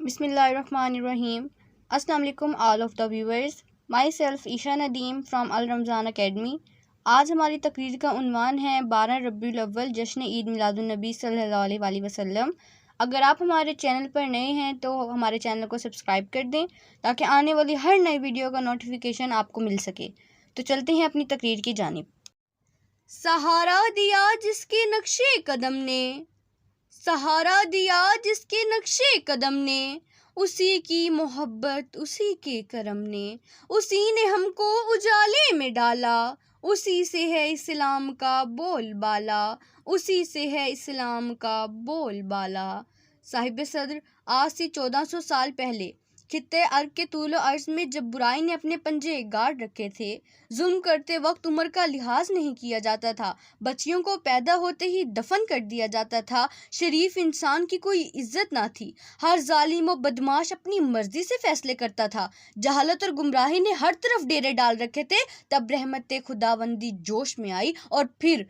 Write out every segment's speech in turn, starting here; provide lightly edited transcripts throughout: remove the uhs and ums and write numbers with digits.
بسم اللہ الرحمن الرحیم. السلام علیکم all of the viewers. Myself Aisha Nadeem from Al Ramzan academy. آج ہماری تقریر کا عنوان ہے 12 ربیع الاول جشن عید میلاد النبی صلی اللہ علیہ وسلم. اگر آپ ہمارے چینل پر نئے ہیں تو ہمارے چینل کو سبسکرائب کر دیں تاکہ آنے والی ہر نئی ویڈیو کا نوٹیفیکیشن آپ کو مل سکے. تو چلتے ہیں اپنی تقریر کی جانب. سہارا دیا جس کے نقشے قدم نے، سہارا دیا جس کے نقشے قدم نے، اسی کی محبت اسی کے کرم نے، اسی نے ہم کو اجالے میں ڈالا، اسی سے ہے اسلام کا بول بالا، اسی سے ہے اسلام کا بول بالا. صاحب صدر، آج سے 1400 سال پہلے خطے عرب کے طول و عرض میں جب برائی نے اپنے پنجے گاڑ رکھے تھے، ظلم کرتے وقت عمر کا لحاظ نہیں کیا جاتا تھا، بچیوں کو پیدا ہوتے ہی دفن کر دیا جاتا تھا، شریف انسان کی کوئی عزت نہ تھی، ہر ظالم و بدماش اپنی مرضی سے فیصلے کرتا تھا، جہالت اور گمراہی نے ہر طرف ڈیرے ڈال رکھے تھے، تب رحمت خداوندی جوش میں آئی. اور پھر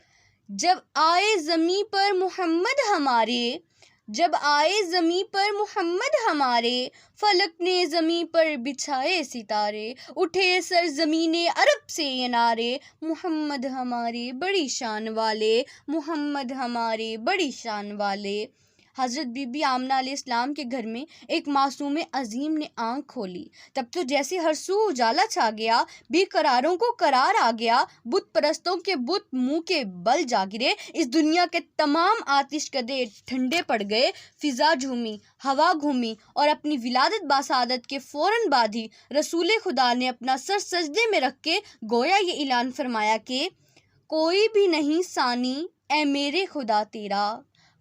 جب آئے زمیں پر محمد ہمارے، جب آئے زمیں پر محمد ہمارے، فلک نے زمیں پر بچھائے ستارے، اٹھے سر زمین عرب سے یہ نعرے، محمد ہمارے بڑی شان والے، محمد ہمارے بڑی شان والے. حضرت بی بی آمنہ علیہ السلام کے گھر میں ایک معصوم عظیم نے آنکھ کھولی، تب تو جیسے ہر سو اجالا چھا گیا، بے قراروں کو قرار آ گیا، بت پرستوں کے بت منہ کے بل جا گرے، اس دنیا کے تمام آتش کدے ٹھنڈے پڑ گئے، فضا جھومی، ہوا گھومی، اور اپنی ولادت باسعادت کے فوراً بعد ہی رسول خدا نے اپنا سر سجدے میں رکھ کے گویا یہ اعلان فرمایا کہ کوئی بھی نہیں ثانی اے میرے خدا تیرا،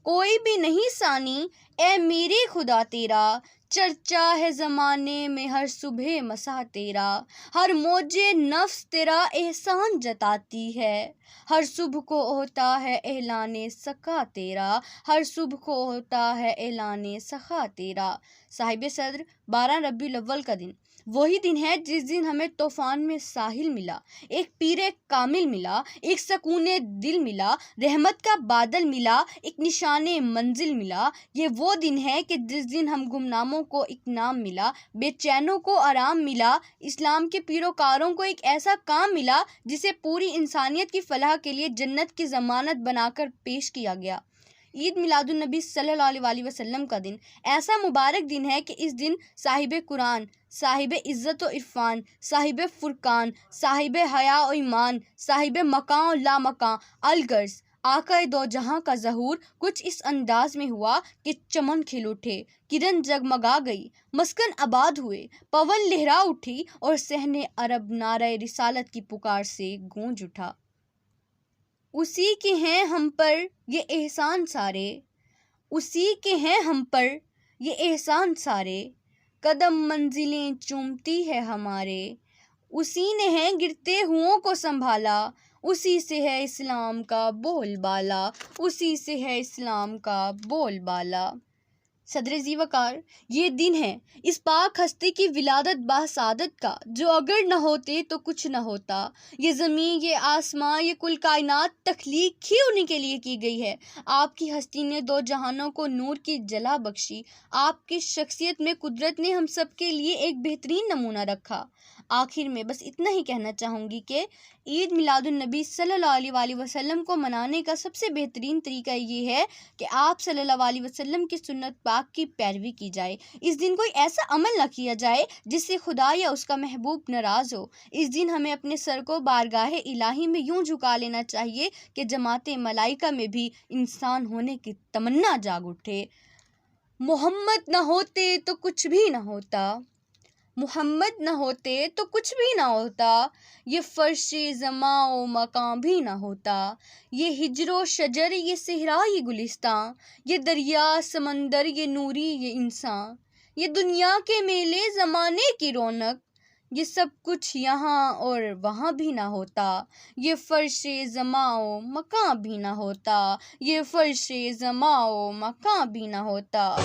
کوئی بھی نہیں ثانی اے میرے خدا تیرا، چرچا ہے زمانے میں ہر صبح مسا تیرا، ہر موج نفس تیرا احسان جتاتی ہے، ہر صبح کو ہوتا ہے اعلان سخا تیرا، ہر صبح کو ہوتا ہے اعلان سخا تیرا. صاحب صدر، 12 ربیع الاول کا دن وہی دن ہے جس دن ہمیں طوفان میں ساحل ملا، ایک پیر کامل ملا، ایک سکون دل ملا، رحمت کا بادل ملا، ایک نشان منزل ملا. یہ وہ دن ہے کہ جس دن ہم گمناموں کو اقنام ملا، بے چینوں کو آرام ملا، اسلام کے پیروکاروں کو ایک ایسا کام ملا جسے پوری انسانیت کی فلاح کے لیے جنت کی ضمانت بنا کر پیش کیا گیا. عید میلاد النبی صلی اللہ علیہ وسلم کا دن ایسا مبارک دن ہے کہ اس دن صاحب قرآن، صاحب عزت و عرفان، صاحب فرقان، صاحب حیا و ایمان، صاحب مقام و لامقام الغرض آقا دو جہاں کا ظہور کچھ اس انداز میں ہوا کہ چمن کھل اٹھے، کرن جگمگا گئی، مسکن آباد ہوئے، پون لہرا اٹھی، اور صحن عرب نعرہ رسالت کی پکار سے گونج اٹھا. اسی کے ہیں ہم پر یہ احسان سارے، اسی کے ہیں ہم پر یہ احسان سارے، قدم منزلیں چومتی ہے ہمارے، اسی نے ہے گرتے ہوں کو سنبھالا، اسی سے ہے اسلام کا بول بالا، اسی سے ہے اسلام کا بول بالا. صدر ذی وقار، یہ دن ہے اس پاک ہستی کی ولادت باسعادت کا، جو اگر نہ ہوتے تو کچھ نہ ہوتا. یہ زمین، یہ آسمان، یہ کل کائنات تخلیق ہی انہی کے لیے کی گئی ہے. آپ کی ہستی نے دو جہانوں کو نور کی جلا بخشی، آپ کی شخصیت میں قدرت نے ہم سب کے لیے ایک بہترین نمونہ رکھا. آخر میں بس اتنا ہی کہنا چاہوں گی کہ عید میلاد النبی صلی اللہ علیہ وسلم کو منانے کا سب سے بہترین طریقہ یہ ہے کہ آپ صلی اللہ علیہ وسلم کی سنت پاک کی پیروی کی جائے. اس دن کوئی ایسا عمل نہ کیا جائے جس سے خدا یا اس کا محبوب ناراض ہو. اس دن ہمیں اپنے سر کو بارگاہ الہی میں یوں جھکا لینا چاہیے کہ جماعت ملائکہ میں بھی انسان ہونے کی تمنا جاگ اٹھے. محمد نہ ہوتے تو کچھ بھی نہ ہوتا، محمد نہ ہوتے تو کچھ بھی نہ ہوتا، یہ فرش زماں و مکان بھی نہ ہوتا، یہ ہجر و شجر، یہ صحرا، یہ گلستان، یہ دریا سمندر، یہ نوری، یہ انسان، یہ دنیا کے میلے زمانے کی رونق، یہ سب کچھ یہاں اور وہاں بھی نہ ہوتا، یہ فرش زماں و مکان بھی نہ ہوتا، یہ فرش زماں و مکان بھی نہ ہوتا.